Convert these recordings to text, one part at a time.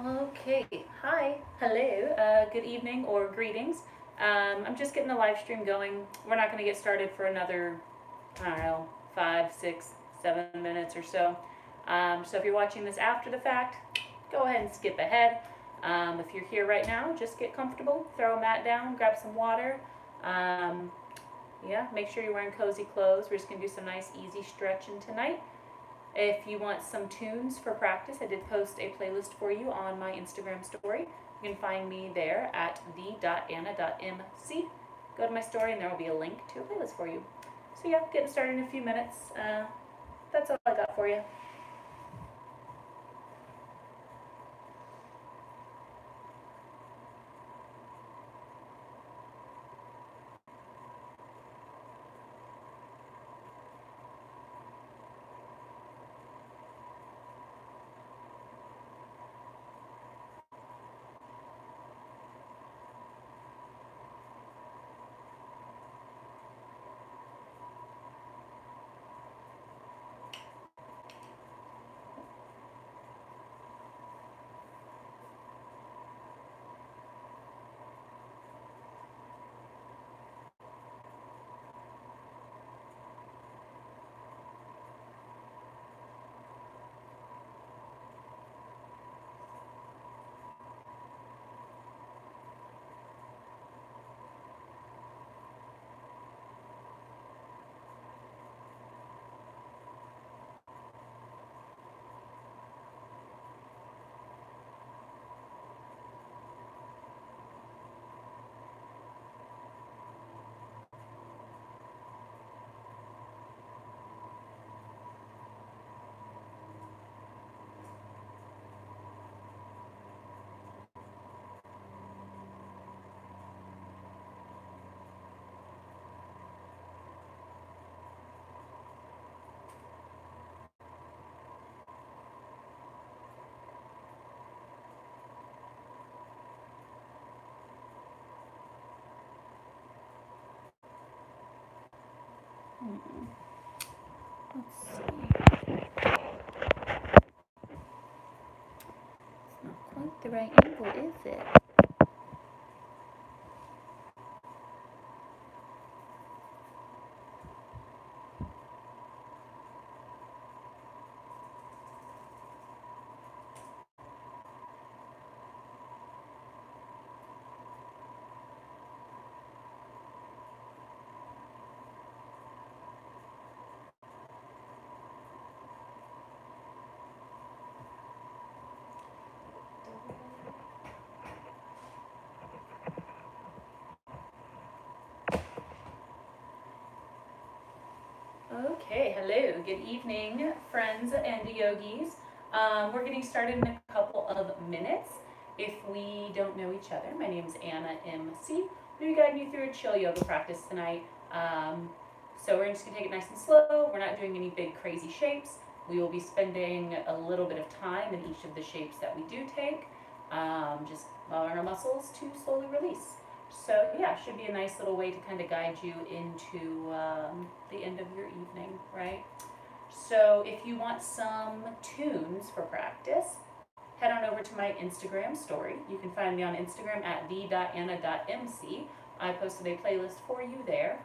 Okay, hi, hello, good evening or greetings. I'm just getting the live stream going. We're not going to get started for another, I don't know, 5, 6, 7 minutes or so. So if you're watching this after the fact, go ahead and skip ahead. If you're here right now, just get comfortable, throw a mat down, grab some water. Um, yeah, make sure you're wearing cozy clothes. We're just going to do some nice, easy stretching tonight. If you want some tunes for practice, I did post a playlist for you on my Instagram story. You can find me there at the.anna.mc. Go to my story and there will be a link to a playlist for you. So yeah, getting started in a few minutes. That's all I got for you. Let's see. It's not quite the right angle, is it? Okay, hello, good evening, friends and yogis. We're getting started in a couple of minutes. If we don't know each other, my name is Anna MC. We'll be guiding you through a chill yoga practice tonight. So we're just gonna take it nice and slow. We're not doing any big crazy shapes. We will be spending a little bit of time in each of the shapes that we do take, just allowing our muscles to slowly release. So yeah, should be a nice little way to kind of guide you into the end of your evening, right? So if you want some tunes for practice, head on over to my Instagram story. You can find me on Instagram at the.anna.mc. I posted a playlist for you there.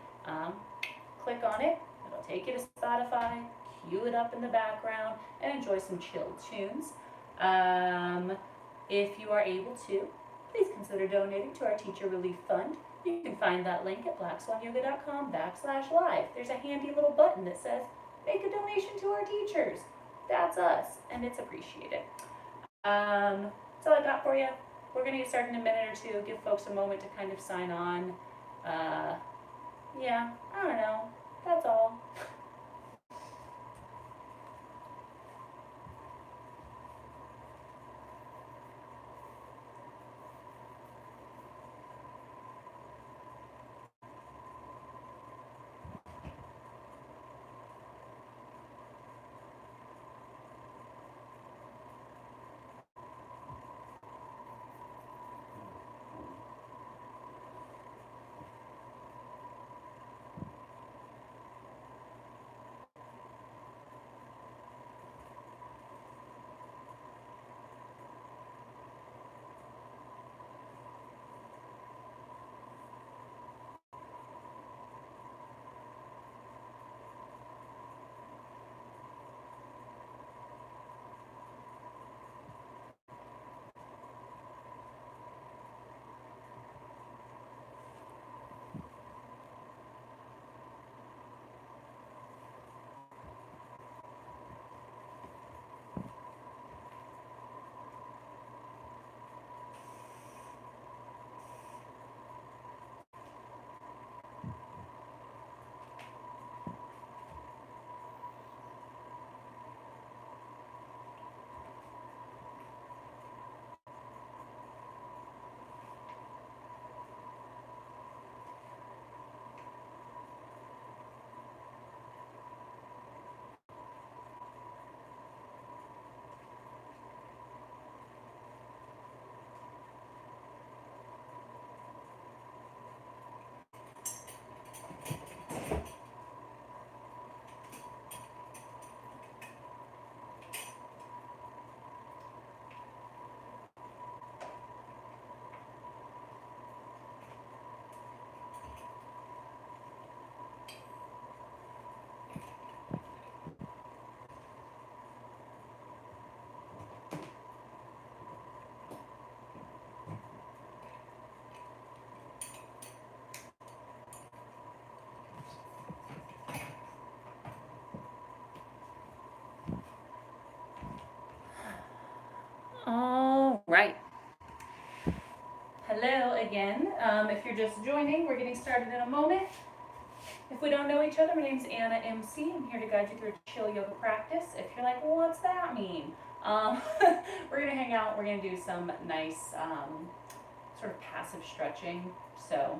Click on it, it'll take you to Spotify, cue it up in the background, and enjoy some chilled tunes. If you are able to, please consider donating to our Teacher Relief Fund. You can find that link at blackswanyoga.com/live. There's a handy little button that says, make a donation to our teachers. That's us, and it's appreciated. That's all I got for you. We're going to get started in a minute or two, give folks a moment to kind of sign on. Yeah, I don't know. That's all. Hello again. If you're just joining, we're getting started in a moment. If we don't know each other, my name is Anna MC. I'm here to guide you through a chill yoga practice. If you're like, well, what's that mean? Um, we're going to hang out. We're going to do some nice sort of passive stretching. So,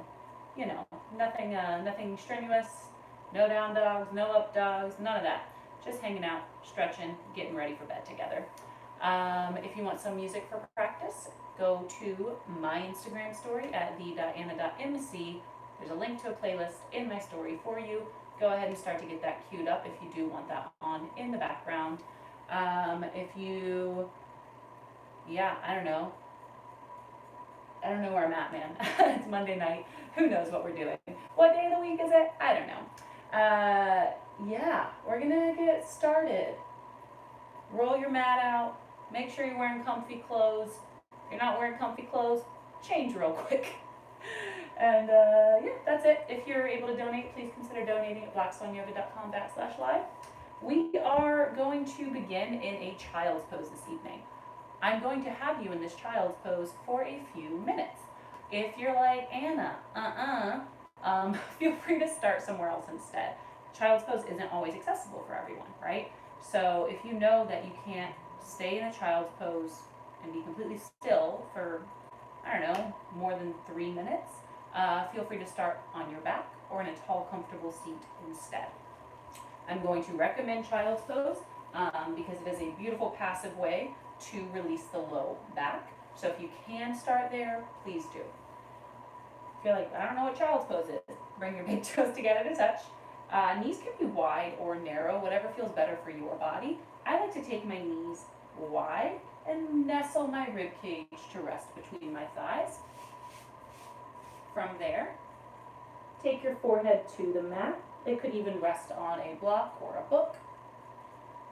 you know, nothing strenuous. No down dogs, no up dogs, none of that. Just hanging out, stretching, getting ready for bed together. If you want some music for practice, go to my Instagram story at the.anna.mc. There's a link to a playlist in my story for you. Go ahead and start to get that queued up if you do want that on in the background. If you, yeah, I don't know where I'm at, man. It's Monday night. Who knows what we're doing? What day of the week is it? I don't know. Yeah, we're gonna get started. Roll your mat out. Make sure you're wearing comfy clothes. If you're not wearing comfy clothes, change real quick. And yeah, that's it. If you're able to donate, please consider donating at blackswanyoga.com/live. We are going to begin in a child's pose this evening. I'm going to have you in this child's pose for a few minutes. If you're like, Anna, feel free to start somewhere else instead. Child's pose isn't always accessible for everyone, right? So if you know that you can't stay in a child's pose and be completely still for, I don't know, more than 3 minutes, feel free to start on your back or in a tall, comfortable seat instead. I'm going to recommend child's pose because it is a beautiful passive way to release the low back. So if you can start there, please do. If you're like, I don't know what child's pose is, bring your big toes together to touch. Knees can be wide or narrow, whatever feels better for your body. I like to take my knees wide and nestle my rib cage to rest between my thighs. From there, take your forehead to the mat. It could even rest on a block or a book.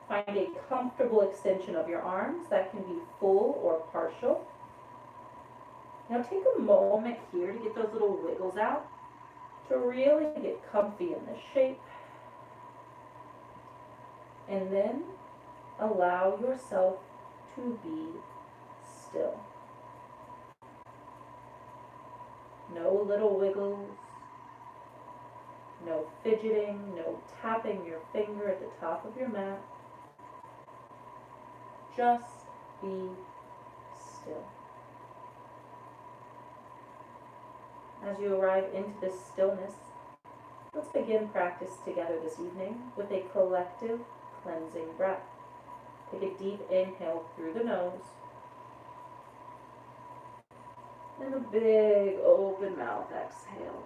Find a comfortable extension of your arms. That can be full or partial. Now take a moment here to get those little wiggles out, to really get comfy in this shape. And then allow yourself to be still. No little wiggles, no fidgeting, no tapping your finger at the top of your mat. Just be still. As you arrive into this stillness, let's begin practice together this evening with a collective cleansing breath. Take a deep inhale through the nose, and a big open mouth exhale.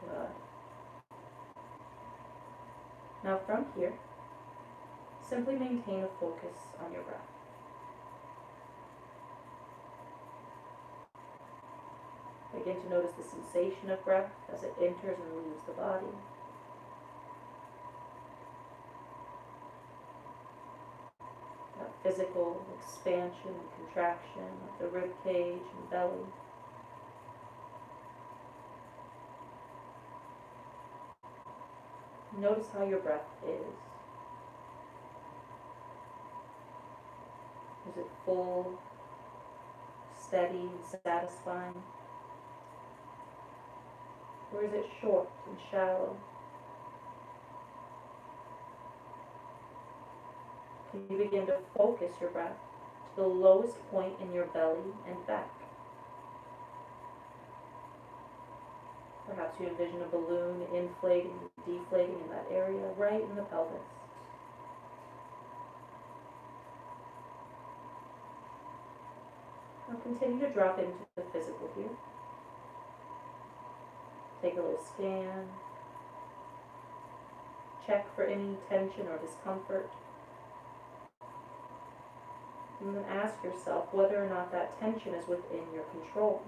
Good. Now from here, simply maintain a focus on your breath. Begin to notice the sensation of breath as it enters and leaves the body. That physical expansion and contraction of the rib cage and belly. Notice how your breath is. Is it full, steady, and satisfying? Or is it short and shallow? Can you begin to focus your breath to the lowest point in your belly and back? Perhaps you envision a balloon inflating, deflating in that area, right in the pelvis. Now continue to drop into the physical here. Take a little scan. Check for any tension or discomfort. And then ask yourself whether or not that tension is within your control.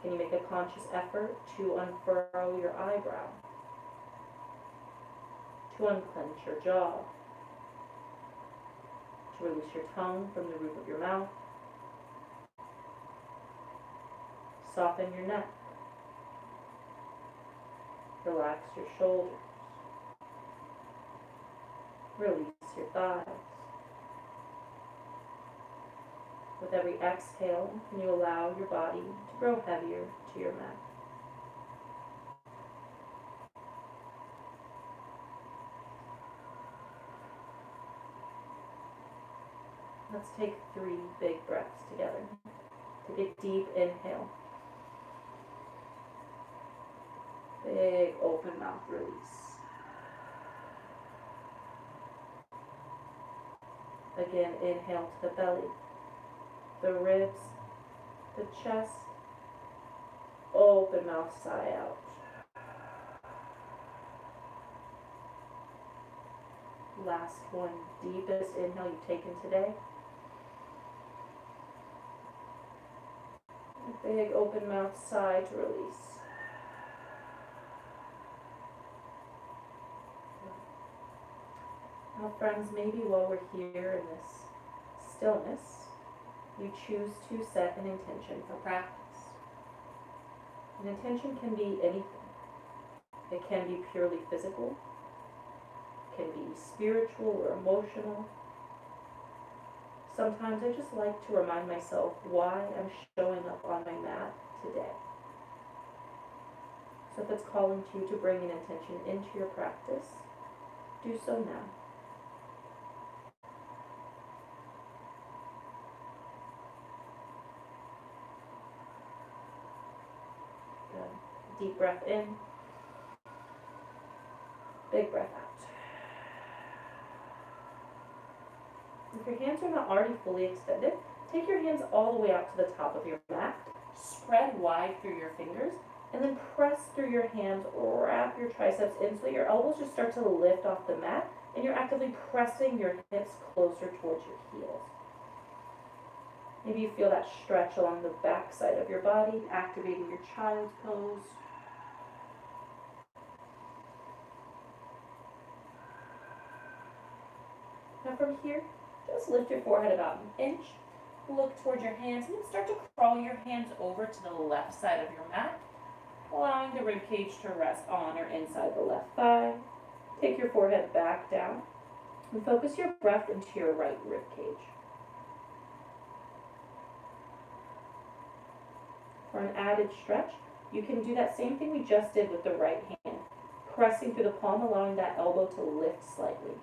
Can you make a conscious effort to unfurrow your eyebrow? To unclench your jaw? To release your tongue from the roof of your mouth? Soften your neck. Relax your shoulders. Release your thighs. With every exhale, can you allow your body to grow heavier to your mat? Let's take 3 big breaths together. Take a deep inhale. Big open mouth release. Again, inhale to the belly, the ribs, the chest. Open mouth, sigh out. Last one, deepest inhale you've taken today. Big open mouth, sigh to release. Now friends, maybe while we're here in this stillness, you choose to set an intention for practice. An intention can be anything. It can be purely physical, it can be spiritual or emotional. Sometimes I just like to remind myself why I'm showing up on my mat today. So if it's calling to you to bring an intention into your practice, do so now. Good. Deep breath in, big breath out. If your hands are not already fully extended, take your hands all the way out to the top of your mat, spread wide through your fingers, and then press through your hands, wrap your triceps in so that your elbows just start to lift off the mat, and you're actively pressing your hips closer towards your heels. Maybe you feel that stretch along the back side of your body, activating your child's pose. Now from here, just lift your forehead about an inch, look towards your hands, and then start to crawl your hands over to the left side of your mat, allowing the rib cage to rest on or inside the left thigh. Take your forehead back down, and focus your breath into your right rib cage. For an added stretch, you can do that same thing we just did with the right hand, pressing through the palm, allowing that elbow to lift slightly.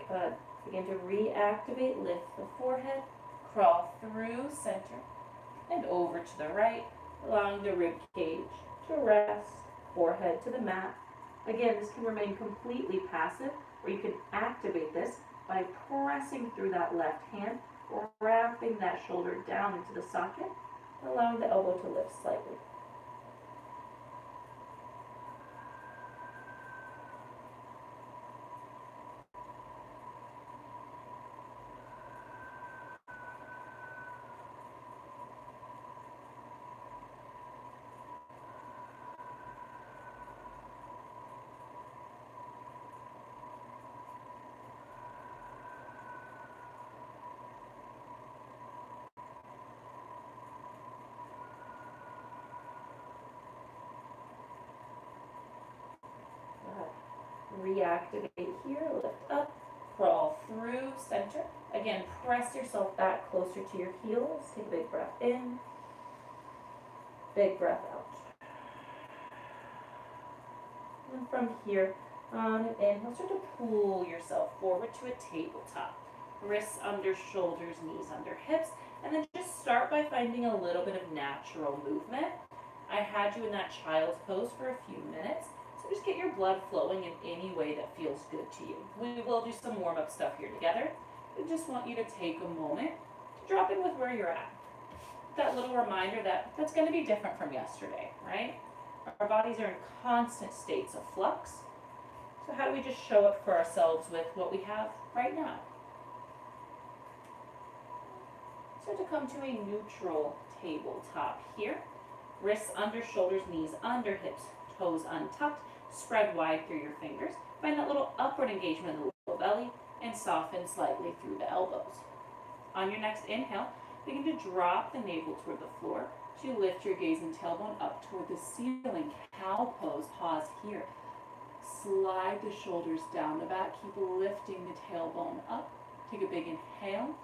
Good. Begin to reactivate, lift the forehead, crawl through center and over to the right, allowing the rib cage to rest, forehead to the mat. Again, this can remain completely passive, or you can activate this by pressing through that left hand, or wrapping that shoulder down into the socket, allowing the elbow to lift slightly. Reactivate here, lift up, crawl through center. Again, press yourself back closer to your heels. Take a big breath in, big breath out. And from here, on an inhale, start to pull yourself forward to a tabletop. Wrists under shoulders, knees under hips, and then just start by finding a little bit of natural movement. I had you in that child's pose for a few minutes. So just get your blood flowing in any way that feels good to you. We will do some warm-up stuff here together. We just want you to take a moment to drop in with where you're at. That little reminder that that's going to be different from yesterday, right? Our bodies are in constant states of flux. So how do we just show up for ourselves with what we have right now? Start to come to a neutral tabletop here. Wrists under shoulders, knees under hips, toes untucked. Spread wide through your fingers. Find that little upward engagement in the low belly and soften slightly through the elbows. On your next inhale, begin to drop the navel toward the floor to lift your gaze and tailbone up toward the ceiling. Cow pose. Pause here. Slide the shoulders down the back. Keep lifting the tailbone up. Take a big inhale.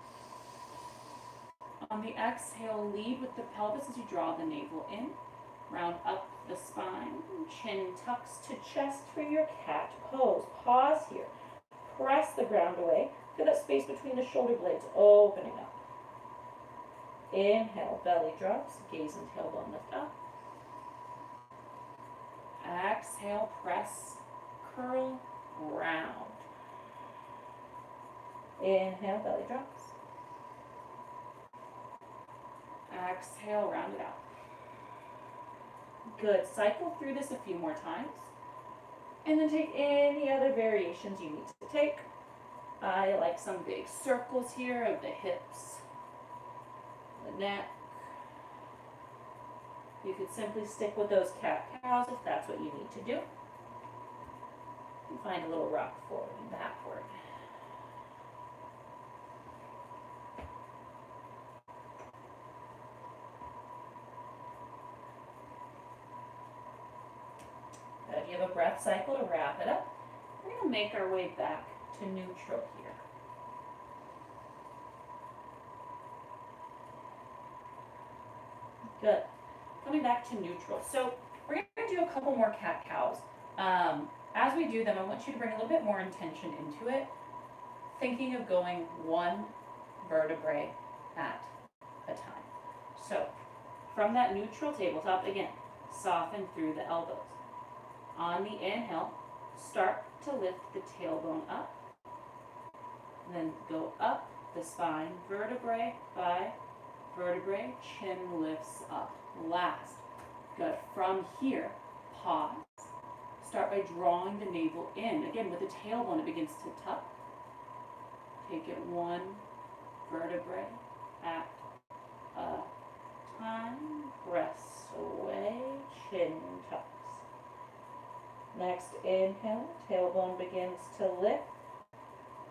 On the exhale, lead with the pelvis as you draw the navel in. Round up the spine. Chin tucks to chest for your cat pose. Pause here. Press the ground away. Feel that space between the shoulder blades opening up. Inhale, belly drops. Gaze and tailbone lift up. Exhale, press, curl, round. Inhale, belly drops. Exhale, round it out. Good. Cycle through this a few more times. And then take any other variations you need to take. I like some big circles here of the hips, the neck. You could simply stick with those cat-cows if that's what you need to do. And find a little rock forward and backward. Good. You have a breath cycle to wrap it up. We're going to make our way back to neutral here. Good. Coming back to neutral. So we're going to do a couple more cat-cows. As we do them, I want you to bring a little bit more intention into it, thinking of going one vertebrae at a time. So from that neutral tabletop, again, soften through the elbows. On the inhale, start to lift the tailbone up. Then go up the spine, vertebrae by vertebrae, chin lifts up. Last. Good. From here, pause. Start by drawing the navel in. Again, with the tailbone, it begins to tuck. Take it one vertebrae at a time. Press away, chin tucks. Next inhale, tailbone begins to lift.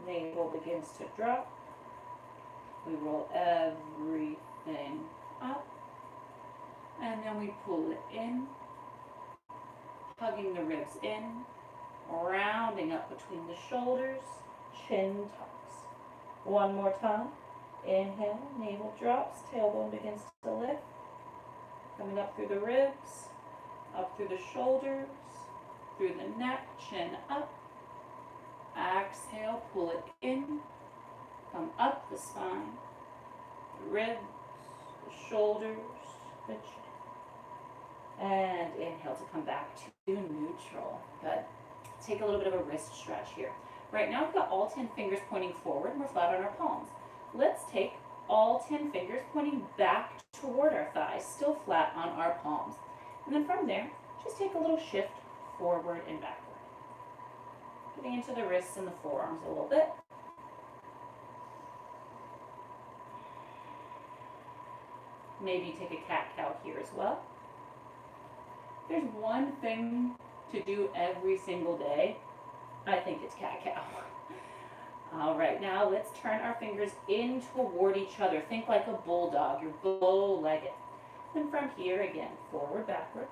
Navel begins to drop. We roll everything up. And then we pull it in, hugging the ribs in, rounding up between the shoulders, chin tucks. One more time. Inhale, navel drops, tailbone begins to lift. Coming up through the ribs, up through the shoulders, through the neck, chin up. Exhale, pull it in. Come up the spine, the ribs, the shoulders, the chin. And inhale to come back to neutral. Good. Take a little bit of a wrist stretch here. Right now we've got all 10 fingers pointing forward and we're flat on our palms. Let's take all 10 fingers pointing back toward our thighs, still flat on our palms. And then from there, just take a little shift forward and backward. Getting into the wrists and the forearms a little bit. Maybe take a cat-cow here as well. There's one thing to do every single day. I think it's cat-cow. All right, now let's turn our fingers in toward each other. Think like a bulldog. You're bow-legged. And from here again, forward, backward.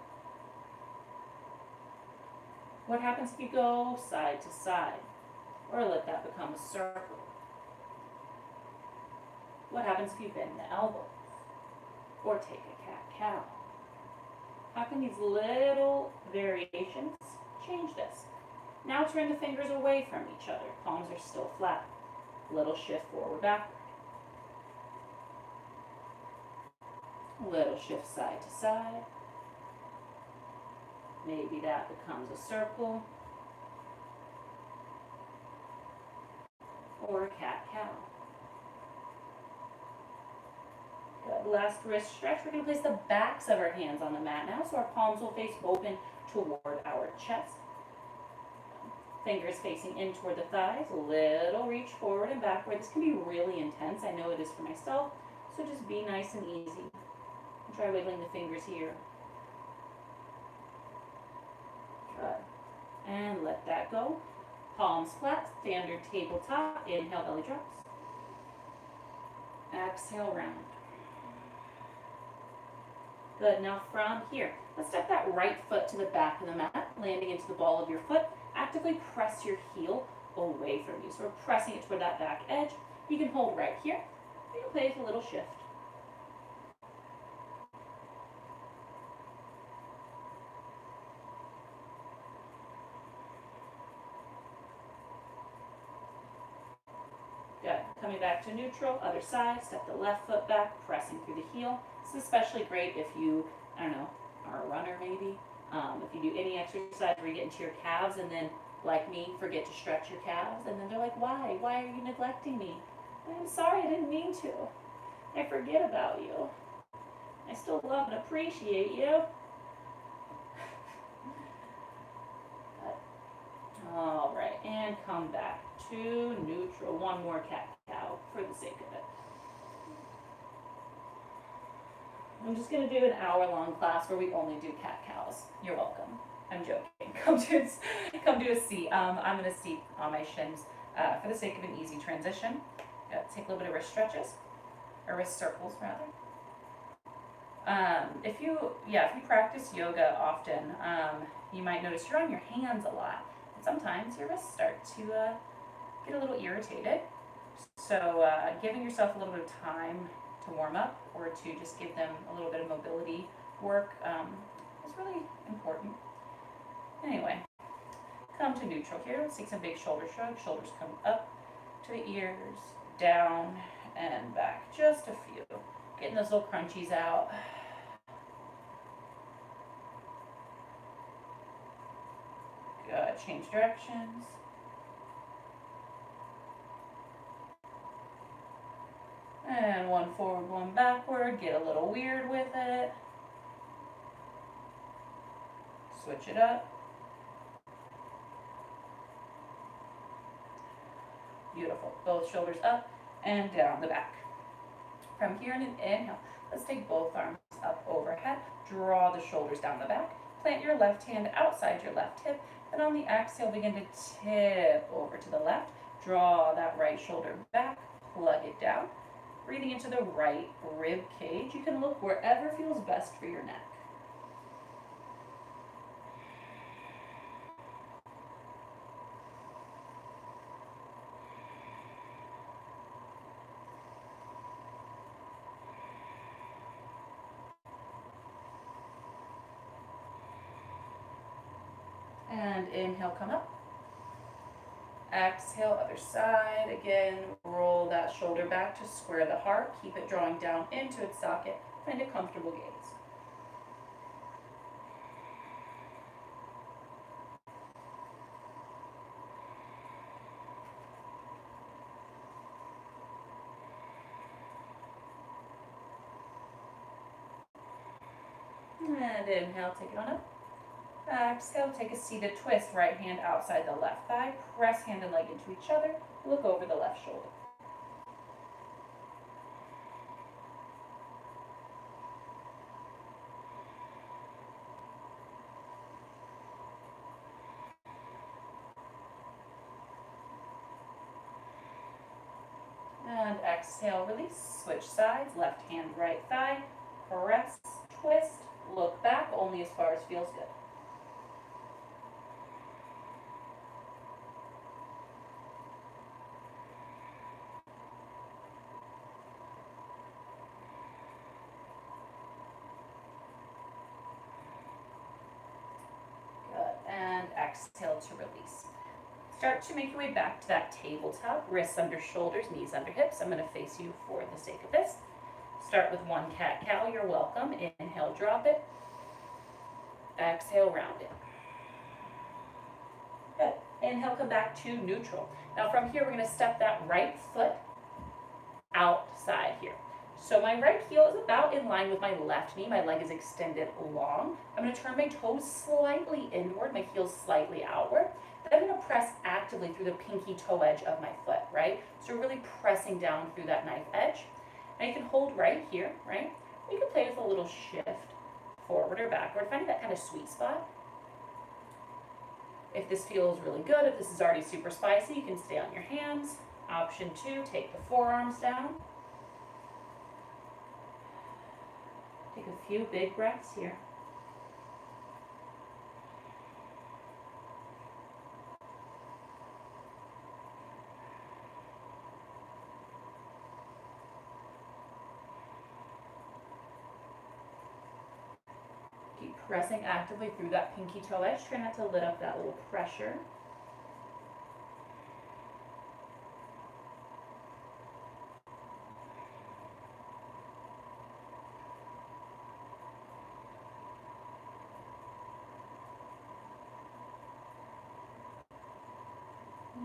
What happens if you go side to side? Or let that become a circle? What happens if you bend the elbows? Or take a cat-cow? How can these little variations change this? Now turn the fingers away from each other. Palms are still flat. Little shift forward, backward. Little shift side to side. Maybe that becomes a circle. Or a cat-cow. Good. Last wrist stretch. We're going to place the backs of our hands on the mat now, so our palms will face open toward our chest. Fingers facing in toward the thighs. Little reach forward and backward. This can be really intense. I know it is for myself. So just be nice and easy. Try wiggling the fingers here. Good. And let that go. Palms flat, standard tabletop. Inhale, belly drops. Exhale, round. Good. Now from here, let's step that right foot to the back of the mat, landing into the ball of your foot. Actively press your heel away from you. So we're pressing it toward that back edge. You can hold right here. You can play with a little shift. Good. Coming back to neutral, other side, step the left foot back, pressing through the heel. This is especially great if you, I don't know, are a runner maybe. If you do any exercise where you get into your calves and then, like me, forget to stretch your calves, and then they're like, why? Why are you neglecting me? I'm sorry, I didn't mean to. I forget about you. I still love and appreciate you. All right, and come back to neutral. One more cat-cow for the sake of it. I'm just going to do an hour-long class where we only do cat-cows. You're welcome. I'm joking. Come do a seat. I'm going to seat on my shins for the sake of an easy transition. Take a little bit of wrist stretches, or wrist circles rather. If you practice yoga often, you might notice you're on your hands a lot. And sometimes your wrists start to get a little irritated. So giving yourself a little bit of time to warm up, or to just give them a little bit of mobility work is really important. Anyway, come to neutral here. Let's take some big shoulder shrugs. Shoulders come up to the ears, down and back. Just a few. Getting those little crunchies out. Good. Change directions. And one forward, one backward. Get a little weird with it. Switch it up. Beautiful. Both shoulders up and down the back. From here in an inhale, let's take both arms up overhead. Draw the shoulders down the back. Plant your left hand outside your left hip. Then on the exhale, begin to tip over to the left. Draw that right shoulder back. Plug it down. Breathing into the right rib cage. You can look wherever feels best for your neck. And inhale, come up. Exhale, other side. Again, roll that shoulder back to square the heart. Keep it drawing down into its socket. Find a comfortable gaze. And inhale, take it on up. Exhale, take a seated twist. Right hand outside the left thigh. Press hand and leg into each other. Look over the left shoulder. And exhale, release. Switch sides. Left hand, right thigh. Press, twist. Look back only as far as feels good. Exhale to release. Start to make your way back to that tabletop. Wrists under shoulders, knees under hips. I'm going to face you for the sake of this. Start with one cat-cow. You're welcome. Inhale, drop it. Exhale, round it. Good. Inhale, come back to neutral. Now from here, we're going to step that right foot outside here. So my right heel is about in line with my left knee. My leg is extended long. I'm going to turn my toes slightly inward, my heels slightly outward. Then I'm going to press actively through the pinky toe edge of my foot, right? So we're really pressing down through that knife edge. Now you can hold right here, right? You can play with a little shift forward or backward, finding that kind of sweet spot. If this feels really good, if this is already super spicy, you can stay on your hands. Option 2, take the forearms down. Take a few big breaths here. Keep pressing actively through that pinky toe edge. Try not to let up that little pressure.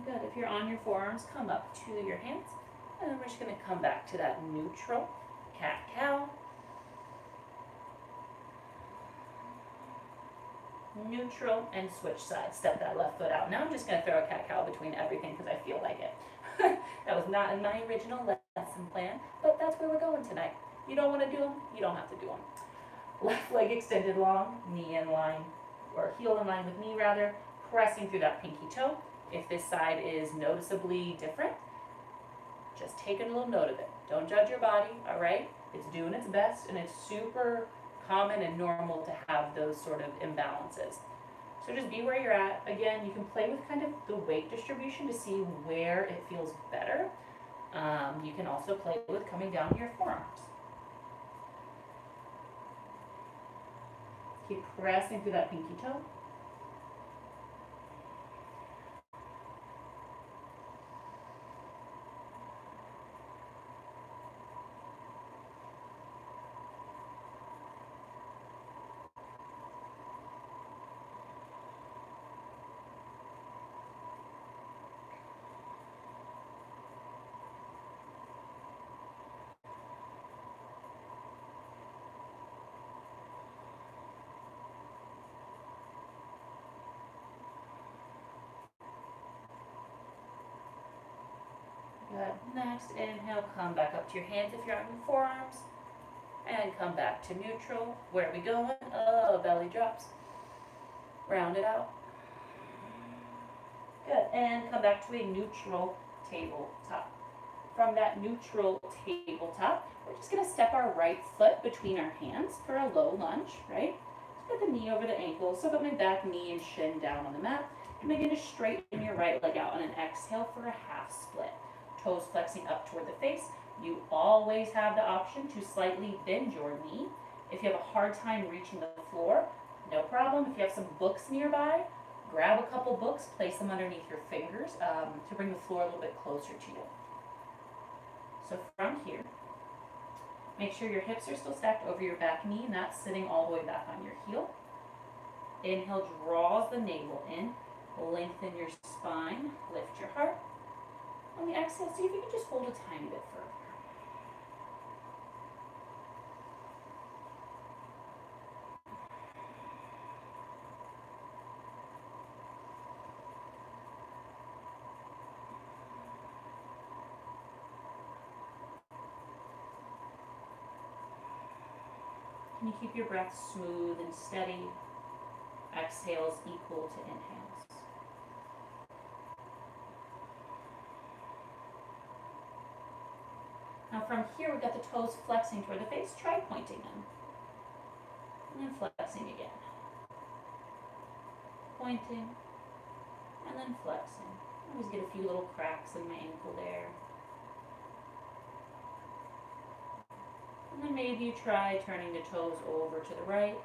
Good. If you're on your forearms, come up to your hands. And then we're just going to come back to that neutral cat-cow. Neutral and switch sides. Step that left foot out. Now I'm just going to throw a cat-cow between everything because I feel like it. That was not in my original lesson plan, but that's where we're going tonight. You don't want to do them, you don't have to do them. Left leg extended long, knee in line, or heel in line with knee rather, pressing through that pinky toe. If this side is noticeably different, just take a little note of it. Don't judge your body, all right? It's doing its best, and it's super common and normal to have those sort of imbalances. So just be where you're at. Again, you can play with kind of the weight distribution to see where it feels better. You can also play with coming down your forearms. Keep pressing through that pinky toe. Good. Next, inhale, come back up to your hands if you're on your forearms. And come back to neutral. Where are we going? Oh, belly drops. Round it out. Good. And come back to a neutral tabletop. From that neutral tabletop, we're just going to step our right foot between our hands for a low lunge, right? Just put the knee over the ankle. So put my back knee and shin down on the mat. And begin to straighten your right leg out on an exhale for a half split. Toes flexing up toward the face. You always have the option to slightly bend your knee. If you have a hard time reaching the floor, no problem. If you have some books nearby, grab a couple books, place them underneath your fingers to bring the floor a little bit closer to you. So from here, make sure your hips are still stacked over your back knee, not sitting all the way back on your heel. Inhale draws the navel in, lengthen your spine, lift your heart. On the exhale, see if you can just hold a tiny bit further. Can you keep your breath smooth and steady? Exhales equal to inhales. Now from here, we've got the toes flexing toward the face. Try pointing them. And then flexing again. Pointing. And then flexing. I always get a few little cracks in my ankle there. And then maybe you try turning the toes over to the right,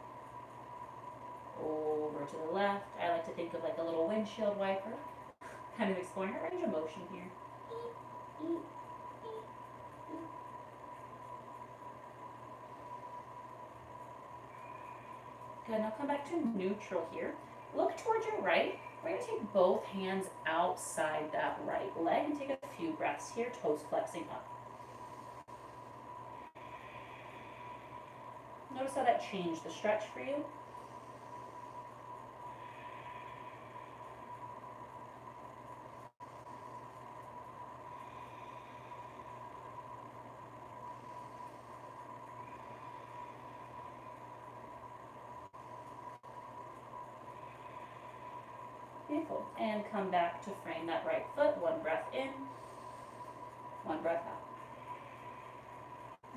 over to the left. I like to think of like a little windshield wiper. Kind of exploring a range of motion here. Good, now come back to neutral here. Look towards your right. We're going to take both hands outside that right leg and take a few breaths here, toes flexing up. Notice how that changed the stretch for you. Beautiful. And come back to frame that right foot. One breath in, one breath out.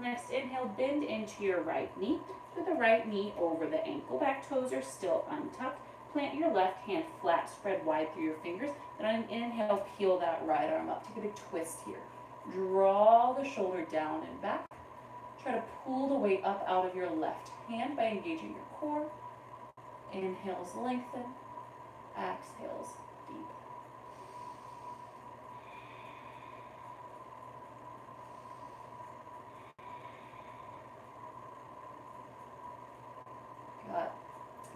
Next inhale, bend into your right knee. With the right knee over the ankle. Back toes are still untucked. Plant your left hand flat, spread wide through your fingers. Then on an inhale, peel that right arm up. Take a big twist here. Draw the shoulder down and back. Try to pull the weight up out of your left hand by engaging your core. Inhales, lengthen. Exhales, deepen. Good.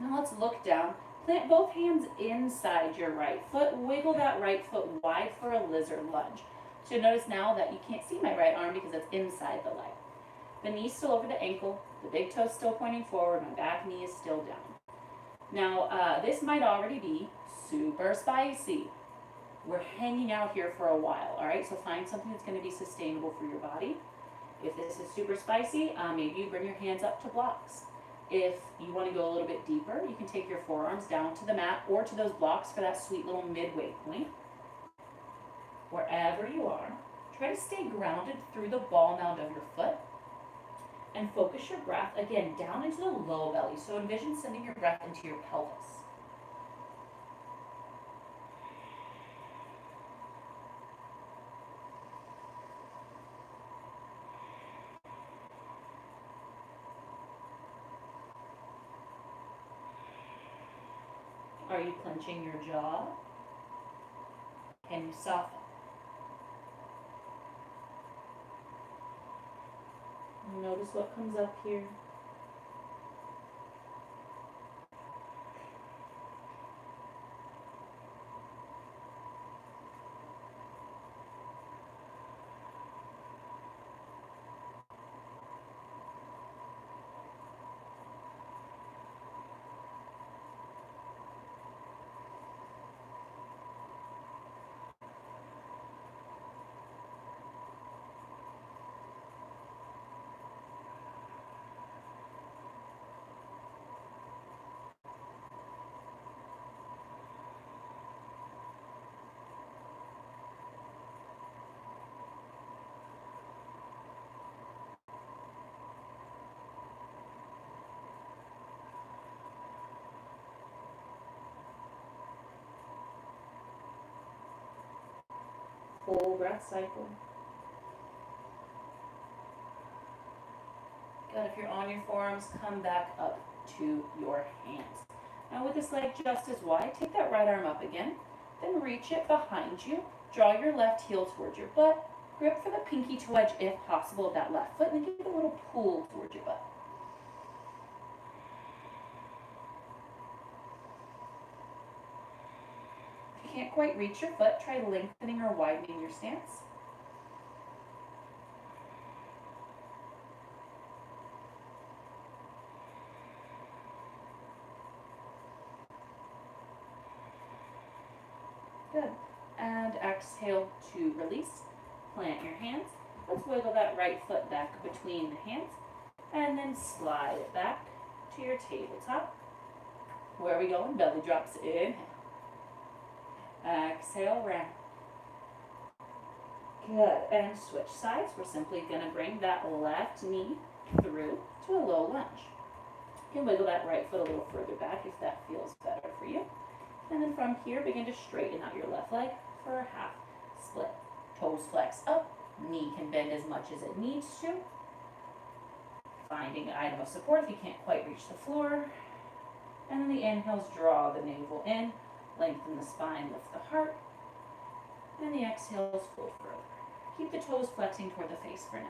Now let's look down. Plant both hands inside your right foot. Wiggle that right foot wide for a lizard lunge. So you'll notice now that you can't see my right arm because it's inside the leg. The knee's still over the ankle. The big toe's still pointing forward. My back knee is still down. Now, this might already be super spicy. We're hanging out here for a while, all right? So find something that's going to be sustainable for your body. If this is super spicy, maybe you bring your hands up to blocks. If you want to go a little bit deeper, you can take your forearms down to the mat or to those blocks for that sweet little midway point. Wherever you are, try to stay grounded through the ball mound of your foot and focus your breath, again, down into the low belly. So envision sending your breath into your pelvis. Are you clenching your jaw? Can you soften? Notice what comes up here. Full breath cycle. Good. If you're on your forearms, come back up to your hands. Now with this leg just as wide, take that right arm up again. Then reach it behind you. Draw your left heel towards your butt. Grip for the pinky toe edge if possible of that left foot. And then give it a little pull towards your butt. If you can't quite reach your foot, try lengthening or widening your stance. Good. And exhale to release. Plant your hands. Let's wiggle that right foot back between the hands. And then slide it back to your tabletop. Where are we going? Belly drops. Inhale. Exhale, round. Good. And switch sides. We're simply going to bring that left knee through to a low lunge. You can wiggle that right foot a little further back if that feels better for you. And then from here, begin to straighten out your left leg for a half split. Toes flex up. Knee can bend as much as it needs to. Finding an item of support if you can't quite reach the floor. And then the inhales, draw the navel in. Lengthen the spine, lift the heart. And the exhales, fold further. Keep the toes flexing toward the face for now.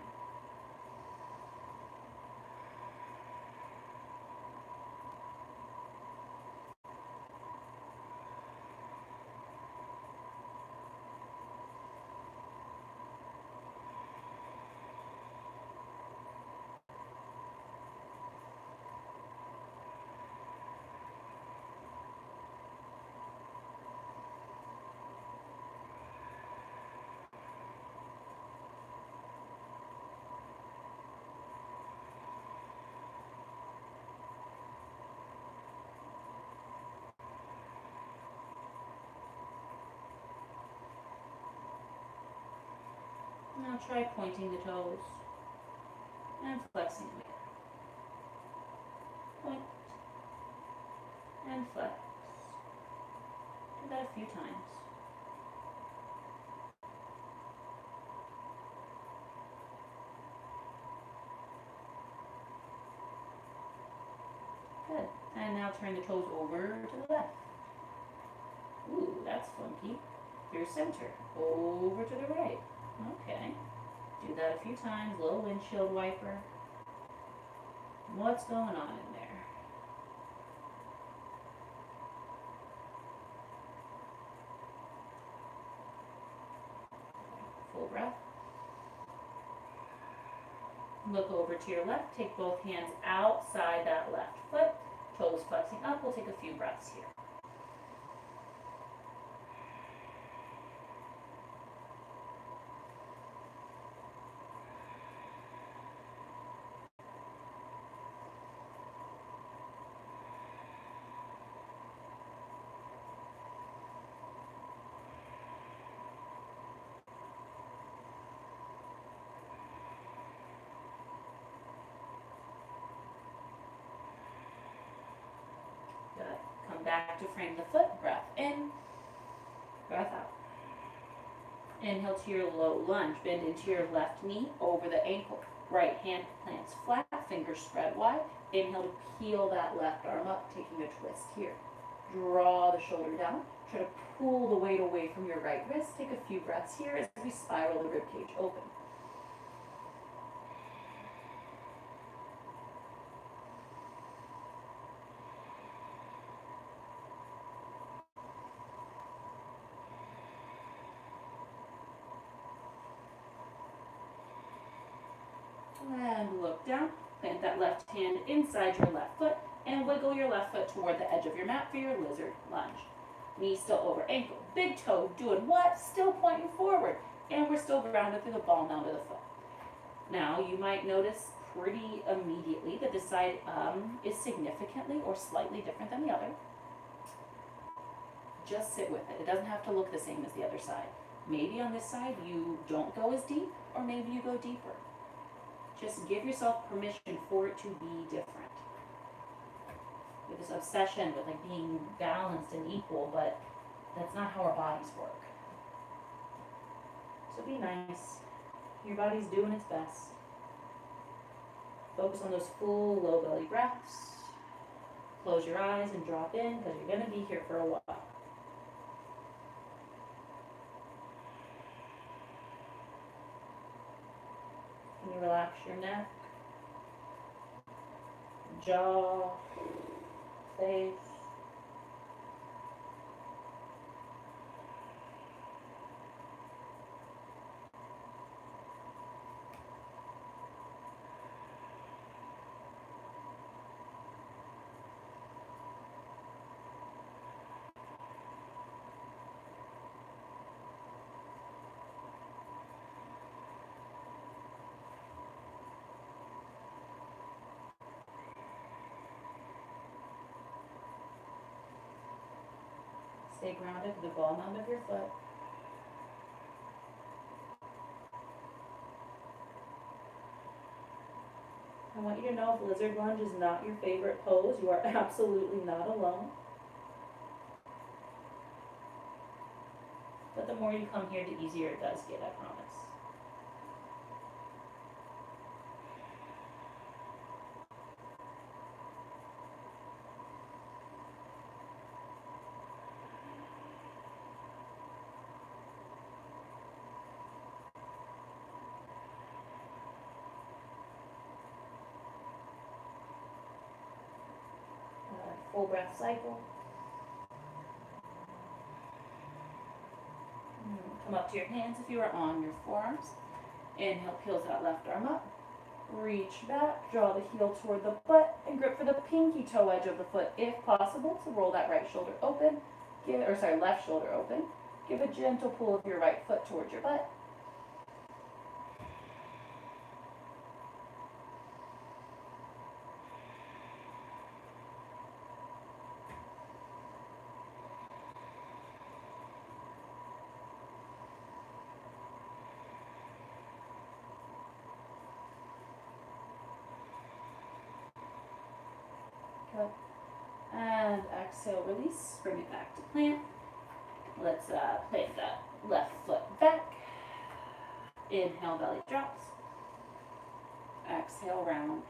Now try pointing the toes and flexing the ear. Point and flex. Do that a few times. Good. And now turn the toes over to the left. Ooh, that's funky. Here's center. Over to the right. Okay. Do that a few times. Little windshield wiper. What's going on in there? Full breath. Look over to your left. Take both hands outside that left foot. Toes flexing up. We'll take a few breaths here. Good. Come back to frame the foot. Breath in. Breath out. Inhale to your low lunge. Bend into your left knee over the ankle. Right hand plants flat. Fingers spread wide. Inhale to peel that left arm up, taking a twist here. Draw the shoulder down. Try to pull the weight away from your right wrist. Take a few breaths here as we spiral the ribcage open. And look down. Plant that left hand inside your left foot and wiggle your left foot toward the edge of your mat for your lizard lunge. Knee still over ankle. Big toe doing what? Still pointing forward. And we're still grounded through the ball mound of the foot. Now you might notice pretty immediately that this side is significantly or slightly different than the other. Just sit with it. It doesn't have to look the same as the other side. Maybe on this side you don't go as deep, or maybe you go deeper. Just give yourself permission for it to be different. With this obsession with like being balanced and equal, but that's not how our bodies work. So be nice. Your body's doing its best. Focus on those full low belly breaths. Close your eyes and drop in because you're going to be here for a while. Can you relax your neck, jaw, face? Stay grounded to the ball mound of your foot. I want you to know if lizard lunge is not your favorite pose, you are absolutely not alone. But the more you come here, the easier it does get, I promise. Full breath cycle. Come up to your hands if you are on your forearms. Inhale, peels that left arm up. Reach back, draw the heel toward the butt, and grip for the pinky toe edge of the foot if possible. So roll that right shoulder open, left shoulder open. Give a gentle pull of your right foot towards your butt. foot. And exhale, release, bring it back to plant. Let's plant that left foot back. Inhale, belly drops. Exhale, round.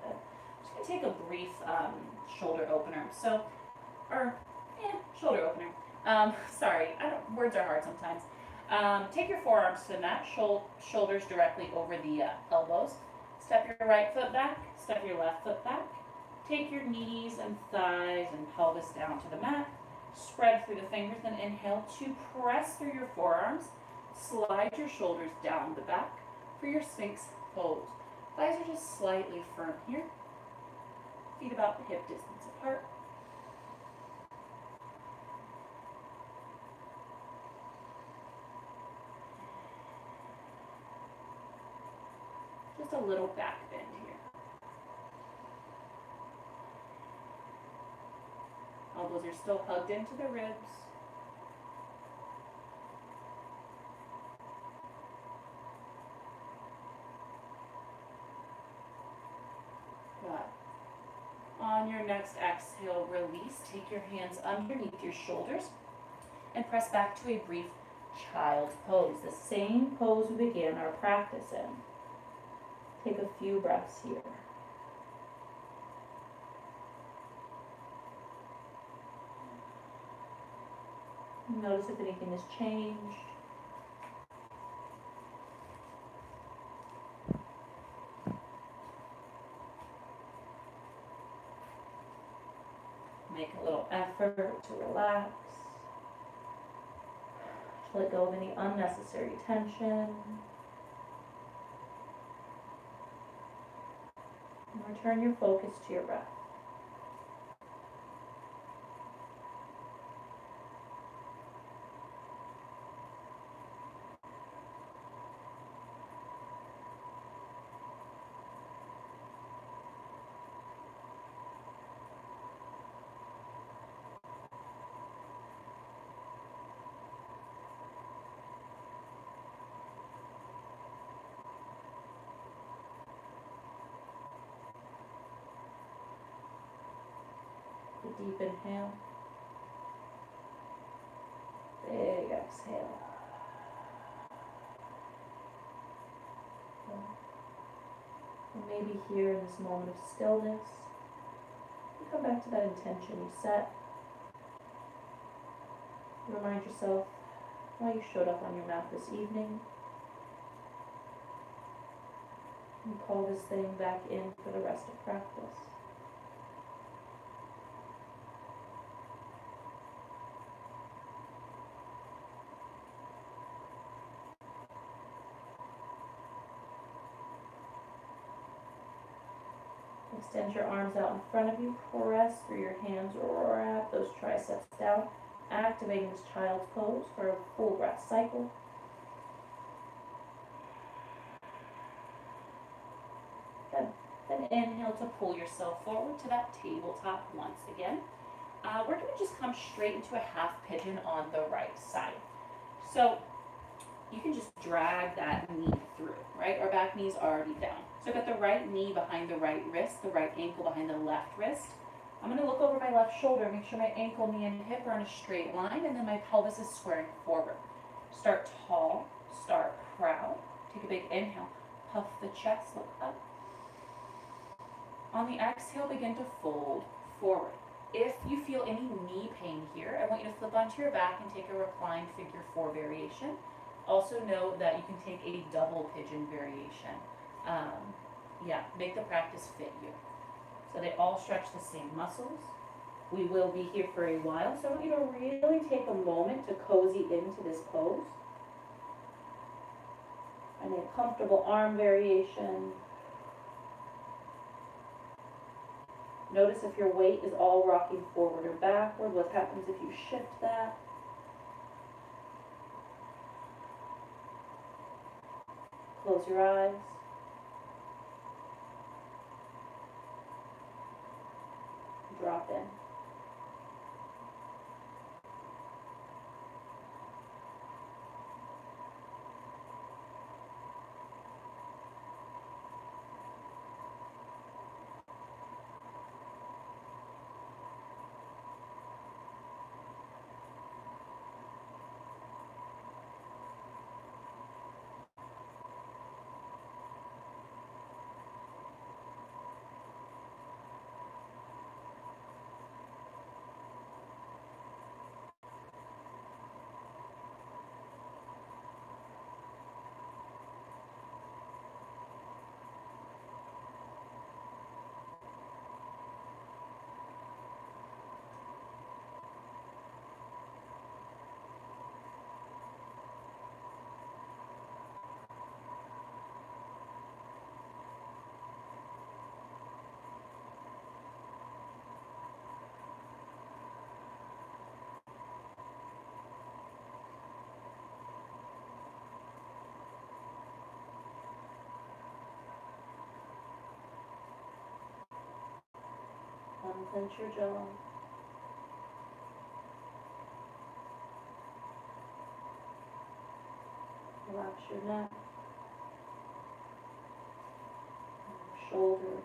Good. Just gonna take a brief shoulder opener. So, shoulder opener. Sorry, words are hard sometimes. Take your forearms to the mat, shoulders directly over the elbows. Step your right foot back, step your left foot back. Take your knees and thighs and pelvis down to the mat. Spread through the fingers, then inhale to press through your forearms. Slide your shoulders down the back for your Sphinx pose. Thighs are just slightly firm here. Feet about the hip distance apart. Just a little back bend here. Elbows are still hugged into the ribs. Good. On your next exhale, release. Take your hands underneath your shoulders and press back to a brief child's pose, the same pose we began our practice in. Take a few breaths here. Notice if anything has changed. Make a little effort to relax. To let go of any unnecessary tension. And return your focus to your breath. A deep inhale. Big exhale. And maybe here in this moment of stillness, you come back to that intention you set. Remind yourself why you showed up on your mat this evening. And call this thing back in for the rest of practice. Extend your arms out in front of you, press through your hands, wrap those triceps down, activating this child's pose for a full breath cycle. Good. Then inhale to pull yourself forward to that tabletop once again. We're going to just come straight into a half pigeon on the right side. So you can just drag that knee through, right? Our back knee's already down. So I've got the right knee behind the right wrist, the right ankle behind the left wrist. I'm going to look over my left shoulder, make sure my ankle, knee, and hip are in a straight line, and then my pelvis is squaring forward. Start tall, start proud. Take a big inhale, puff the chest, look up. On the exhale, begin to fold forward. If you feel any knee pain here, I want you to flip onto your back and take a reclined figure 4 variation. Also know that you can take a double pigeon variation. Make the practice fit you. So they all stretch the same muscles. We will be here for a while, so I want you to really take a moment to cozy into this pose. And a comfortable arm variation. Notice if your weight is all rocking forward or backward. What happens if you shift that? Close your eyes. Drop in. Unclench your jaw. Relax your neck, your shoulders.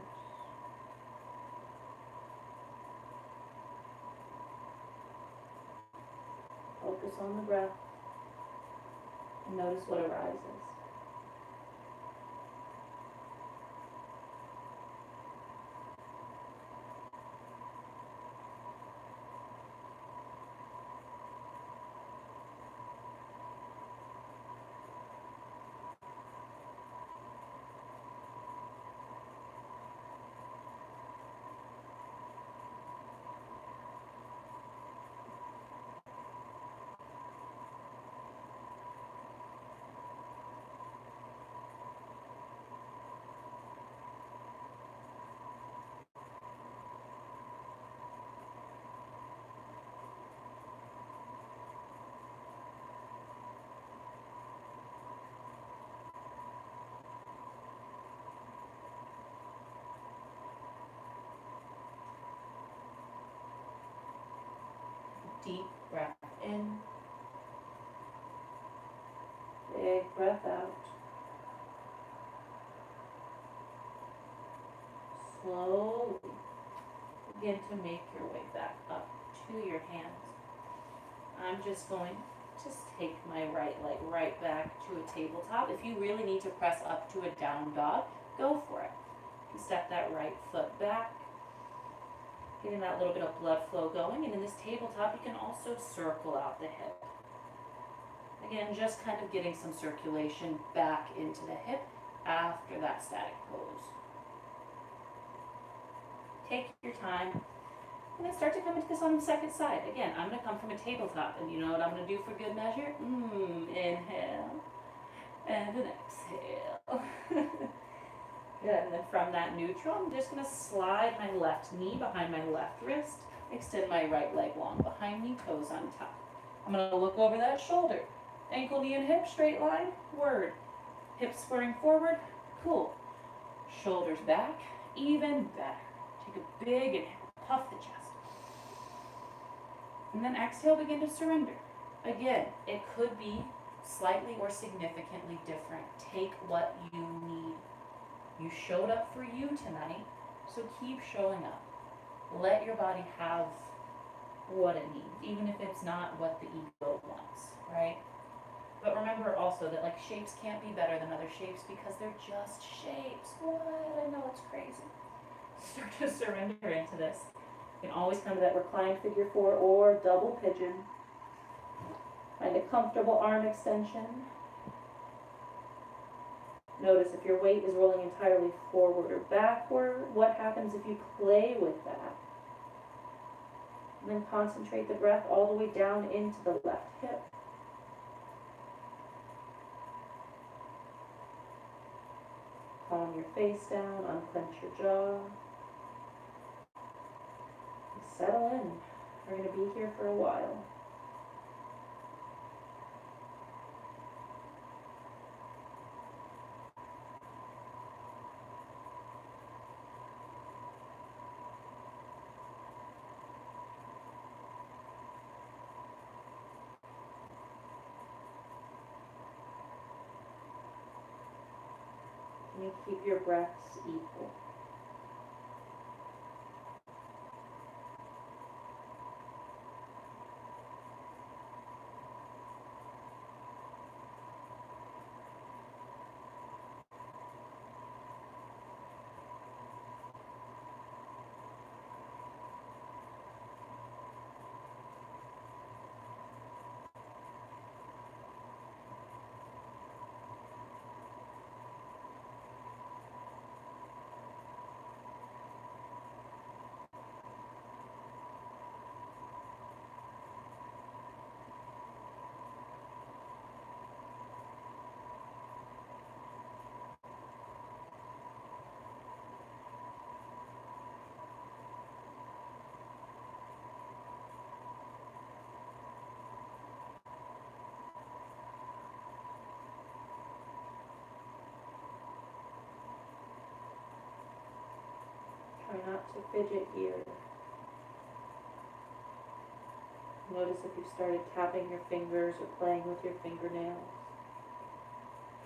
Focus on the breath and notice what arises. Deep breath in, big breath out. Slowly begin to make your way back up to your hands. I'm just going to take my right leg right back to a tabletop. If you really need to press up to a down dog, go for it. You can step that right foot back, getting that little bit of blood flow going. And in this tabletop, you can also circle out the hip. Again, just kind of getting some circulation back into the hip after that static pose. Take your time, and then start to come into this on the second side. Again, I'm going to come from a tabletop, and you know what I'm going to do for good measure? Inhale, and an exhale. Good, and then from that neutral, I'm just going to slide my left knee behind my left wrist, extend my right leg long behind me, toes on top. I'm going to look over that shoulder. Ankle, knee, and hip, straight line, word. Hips squaring forward, cool. Shoulders back, even better. Take a big inhale, puff the chest. And then exhale, begin to surrender. Again, it could be slightly or significantly different. Take what you need. You showed up for you tonight, so keep showing up. Let your body have what it needs, even if it's not what the ego wants, right? But remember also that like shapes can't be better than other shapes because they're just shapes. What? I know it's crazy. Start to surrender into this. You can always come to that reclined figure four or double pigeon. Find a comfortable arm extension. Notice if your weight is rolling entirely forward or backward. What happens if you play with that? And then concentrate the breath all the way down into the left hip. Calm your face down, unclench your jaw. Settle in. We're going to be here for a while. And you keep your breaths equal. Try not to fidget here. Notice if you've started tapping your fingers or playing with your fingernails.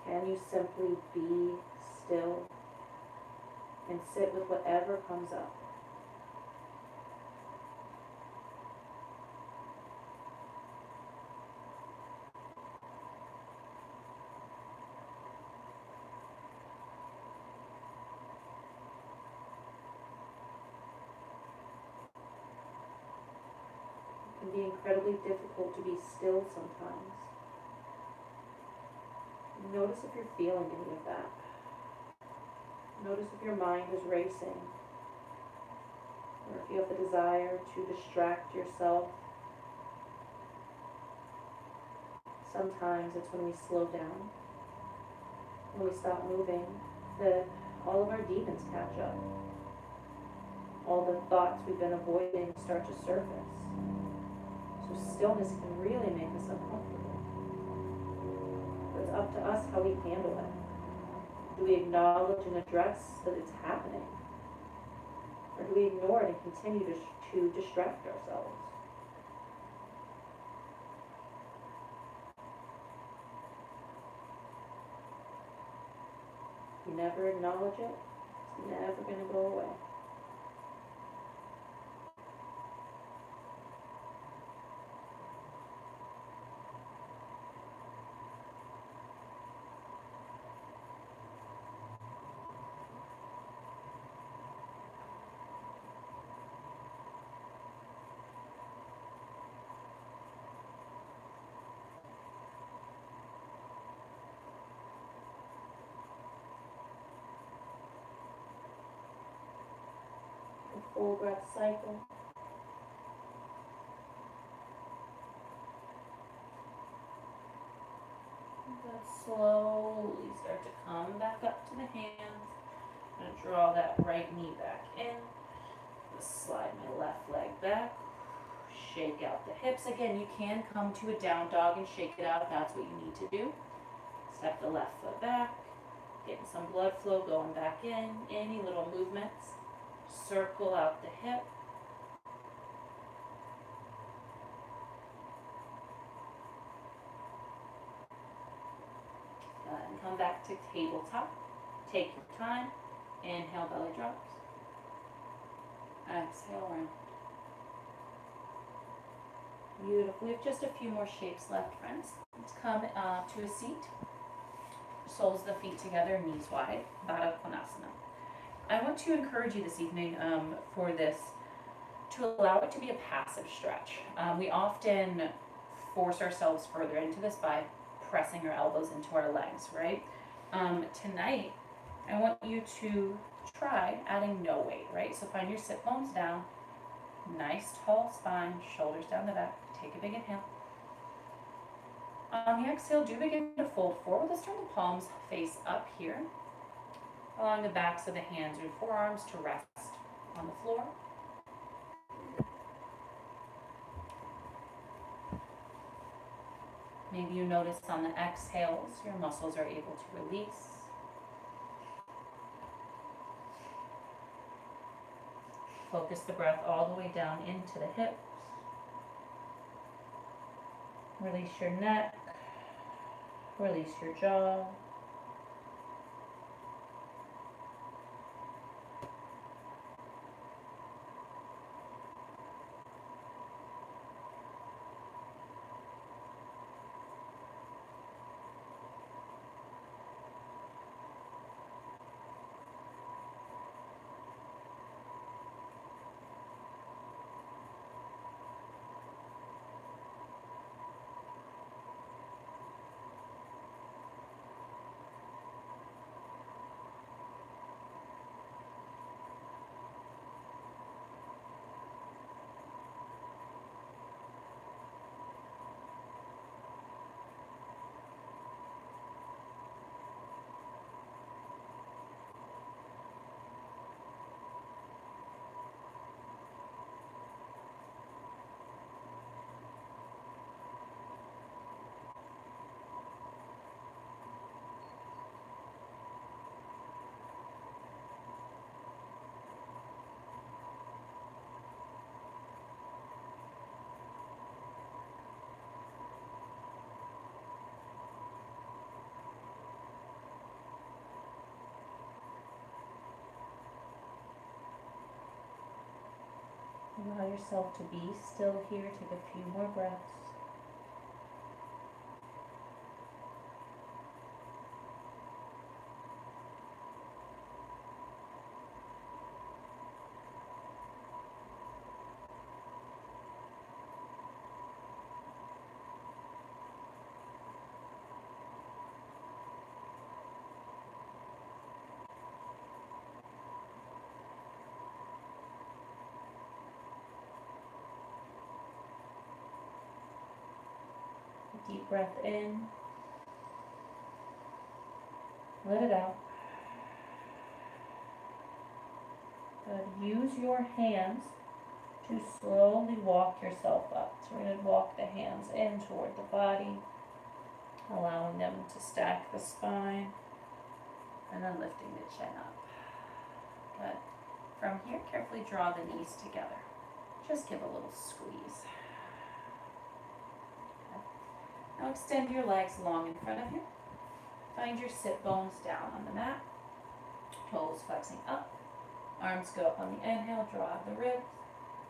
Can you simply be still and sit with whatever comes up? It can be incredibly difficult to be still sometimes. Notice if you're feeling any of that. Notice if your mind is racing, or if you have the desire to distract yourself. Sometimes it's when we slow down, when we stop moving, that all of our demons catch up. All the thoughts we've been avoiding start to surface. So stillness can really make us uncomfortable. But it's up to us how we handle it. Do we acknowledge and address that it's happening? Or do we ignore it and continue to distract ourselves? If you never acknowledge it, it's never going to go away. A full breath cycle. But slowly start to come back up to the hands. I'm going to draw that right knee back in. Slide my left leg back. Shake out the hips. Again, you can come to a down dog and shake it out if that's what you need to do. Step the left foot back. Getting some blood flow going back in. Any little movements. Circle out the hip. And come back to tabletop. Take your time. Inhale, belly drops. Exhale, round. Beautiful. We have just a few more shapes left, friends. Let's come to a seat. Soles of the feet together, knees wide. Baddha Konasana. I want to encourage you this evening for this to allow it to be a passive stretch. We often force ourselves further into this by pressing our elbows into our legs, right? Tonight, I want you to try adding no weight, right? So find your sit bones down, nice tall spine, shoulders down the back. Take a big inhale. On the exhale, do begin to fold forward. Let's turn the palms face up here, along the backs of the hands or forearms to rest on the floor. Maybe you notice on the exhales, your muscles are able to release. Focus the breath all the way down into the hips. Release your neck. Release your jaw. Allow yourself to be still here. Take a few more breaths. Deep breath in. Let it out. Good. Use your hands to slowly walk yourself up. So we're going to walk the hands in toward the body, allowing them to stack the spine, and then lifting the chin up. Good. From here, carefully draw the knees together. Just give a little squeeze. Now extend your legs long in front of you. Find your sit bones down on the mat. Toes flexing up. Arms go up on the inhale, draw out the ribs.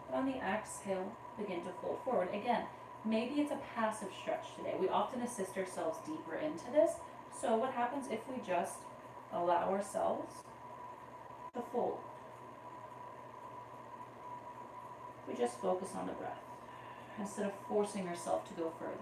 And on the exhale, begin to fold forward. Again, maybe it's a passive stretch today. We often assist ourselves deeper into this. So what happens if we just allow ourselves to fold? We just focus on the breath instead of forcing ourselves to go further.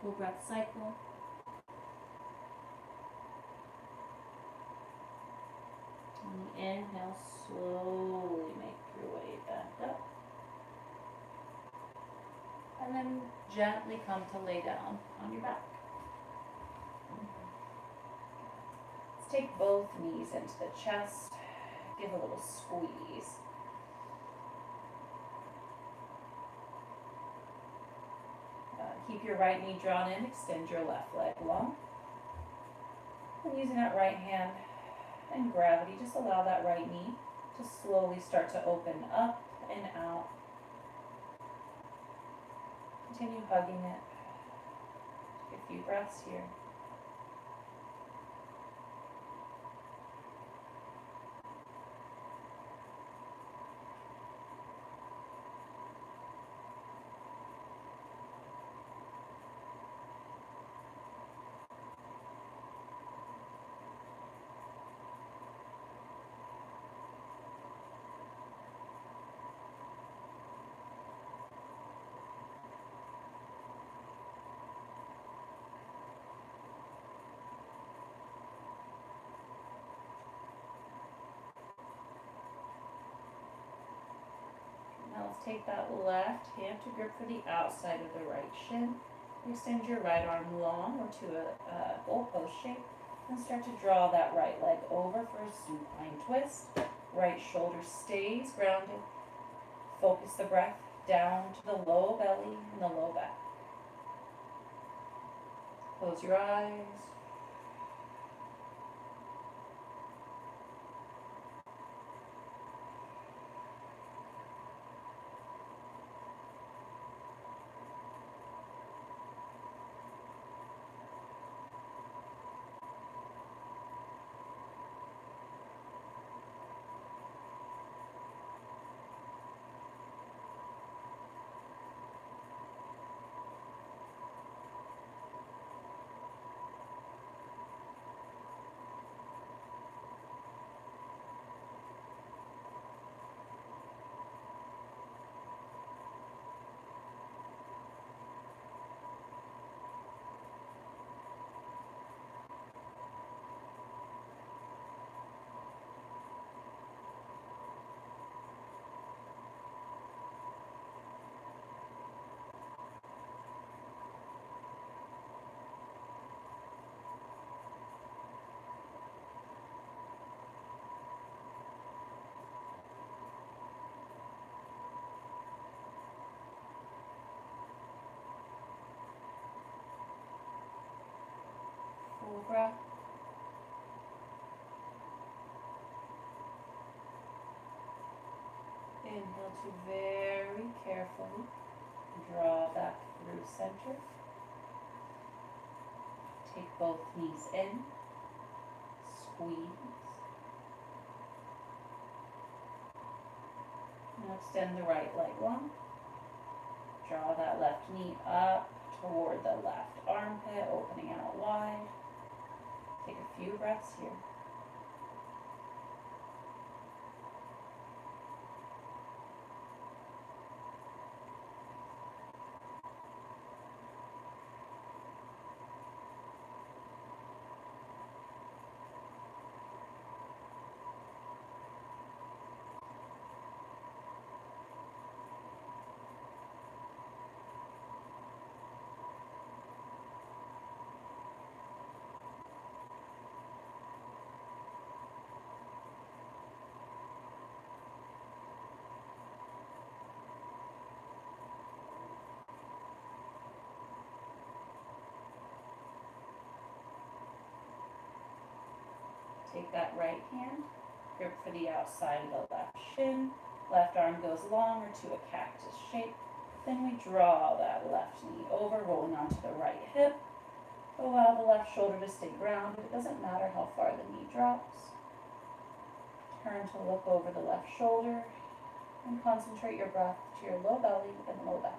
Full breath cycle. On the inhale, slowly make your way back up. And then gently come to lay down on your back. Let's take both knees into the chest. Give a little squeeze. Keep your right knee drawn in, extend your left leg long. And using that right hand and gravity, just allow that right knee to slowly start to open up and out. Continue hugging it. Take a few breaths here. Now let's take that left hand to grip for the outside of the right shin. Extend your right arm long or to a goalpost shape and start to draw that right leg over for a supine twist. Right shoulder stays grounded. Focus the breath down to the low belly and the low back. Close your eyes. cobra. Inhale to very carefully draw back through center. Take both knees in, squeeze. Now extend the right leg long. Draw that left knee up toward the left armpit, opening out wide. Take a few breaths here. Take that right hand, grip for the outside of the left shin. Left arm goes longer to a cactus shape. Then we draw that left knee over, rolling onto the right hip. Allow the left shoulder to stay grounded. It doesn't matter how far the knee drops. Turn to look over the left shoulder and concentrate your breath to your low belly and low back.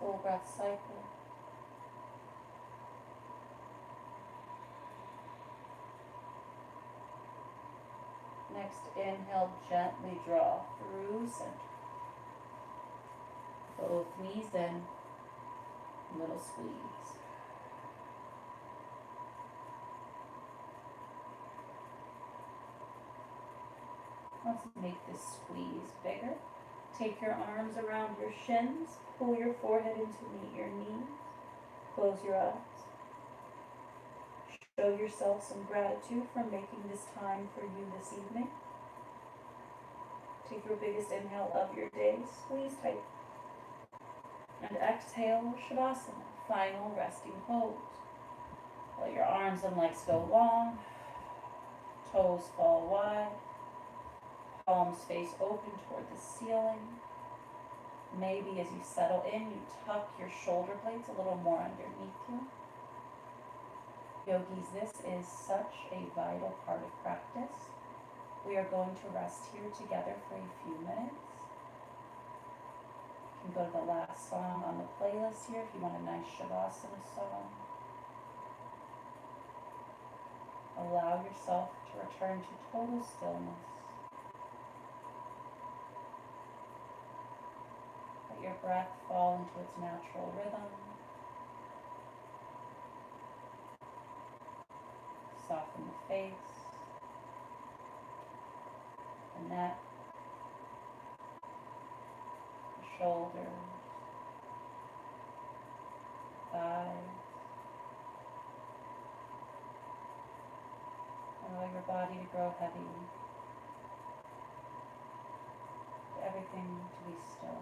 Full breath cycle. Next inhale, gently draw through center. Both knees in, little squeeze. Let's make this squeeze bigger. Take your arms around your shins, pull your forehead in to meet your knees. Close your eyes. Show yourself some gratitude for making this time for you this evening. Take your biggest inhale of your day, squeeze tight. And exhale, Shavasana, final resting pose. Let your arms and legs go long, toes fall wide, palms face open toward the ceiling. Maybe as you settle in, you tuck your shoulder blades a little more underneath you. Yogis, this is such a vital part of practice. We are going to rest here together for a few minutes. You can go to the last song on the playlist here if you want a nice Shavasana song. Allow yourself to return to total stillness. Let your breath fall into its natural rhythm. Soften the face, the neck, the shoulders, thighs. Allow your body to grow heavy, everything to be still.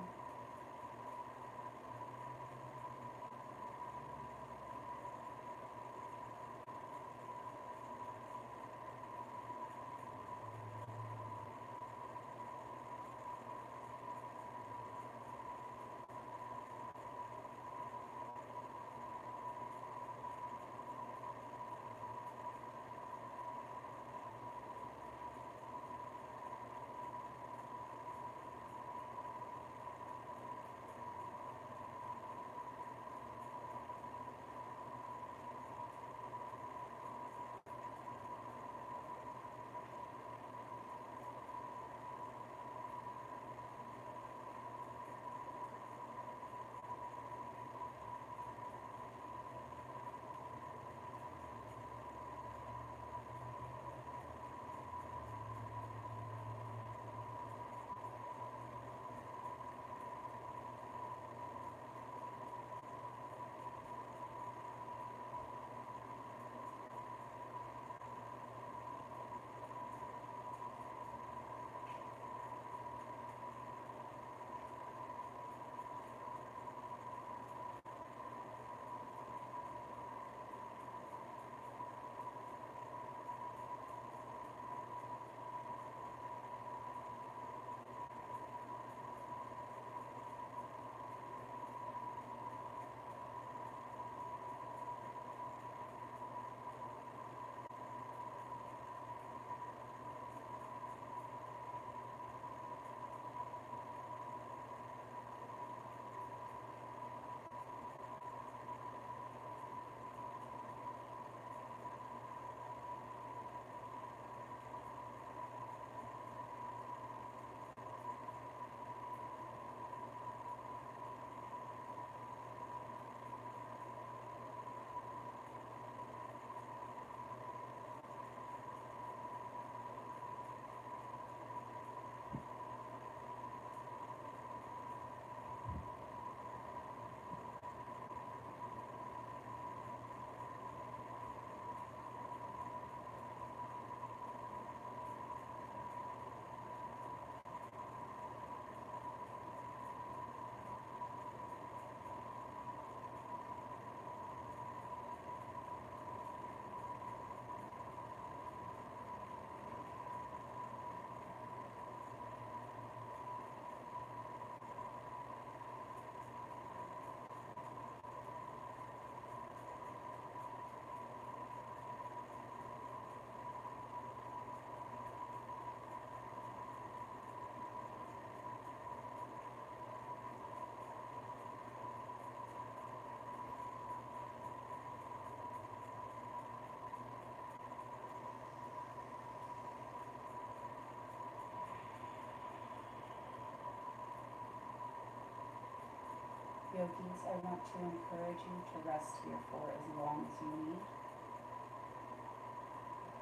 Yogis, I want to encourage you to rest here for as long as you need.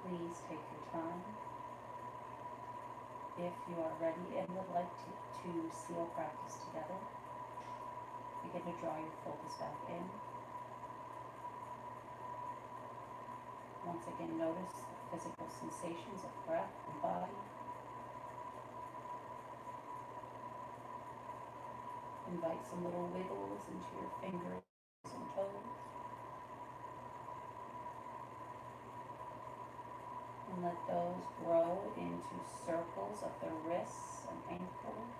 Please take your time. If you are ready and would like to seal practice together, begin to draw your focus back in. Once again, notice the physical sensations of breath and body. Invite some little wiggles into your fingers and toes. And let those grow into circles of the wrists and ankles.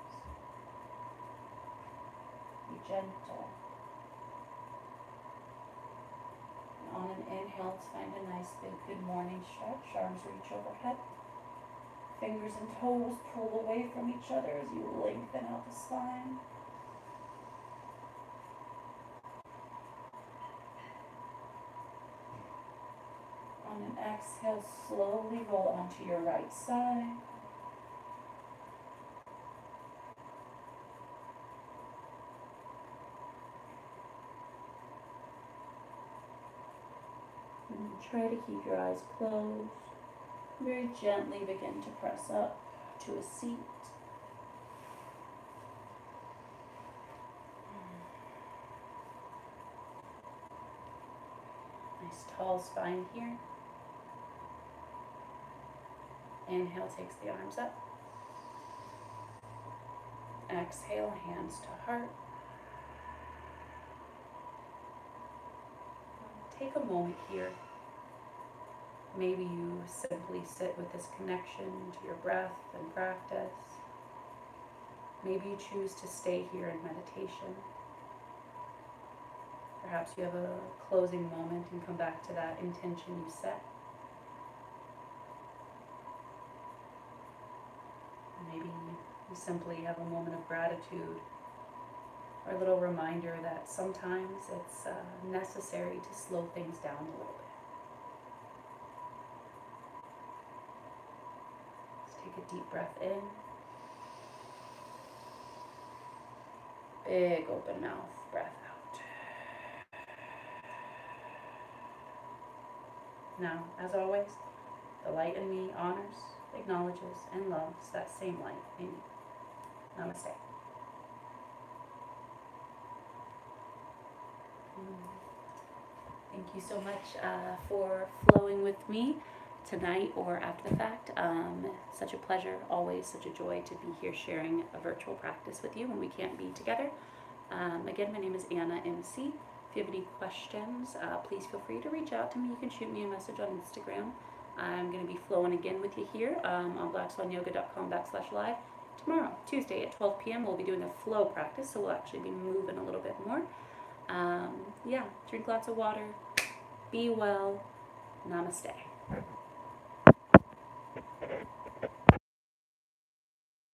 Be gentle. And on an inhale, let's find a nice big good morning stretch. Arms reach overhead. Fingers and toes pull away from each other as you lengthen out the spine. On an exhale, slowly roll onto your right side. And try to keep your eyes closed. Very gently begin to press up to a seat. tall spine here. Inhale takes the arms up. Exhale, hands to heart. Take a moment here. Maybe you simply sit with this connection to your breath and practice. Maybe you choose to stay here in meditation. Perhaps you have a closing moment and come back to that intention you set. Maybe you simply have a moment of gratitude or a little reminder that sometimes it's necessary to slow things down a little bit. Let's take a deep breath in. Big open mouth, breath out. Now, as always, the light in me honors, acknowledges, and loves that same light in you. Namaste. Thank you so much for flowing with me tonight or after the fact. Such a pleasure, always such a joy to be here sharing a virtual practice with you when we can't be together. Again, my name is Anna MC. If you have any questions, please feel free to reach out to me. You can shoot me a message on Instagram. I'm going to be flowing again with you here on blackswanyoga.com/live. Tomorrow, Tuesday at 12 p.m., we'll be doing a flow practice, so we'll actually be moving a little bit more. Drink lots of water. Be well. Namaste.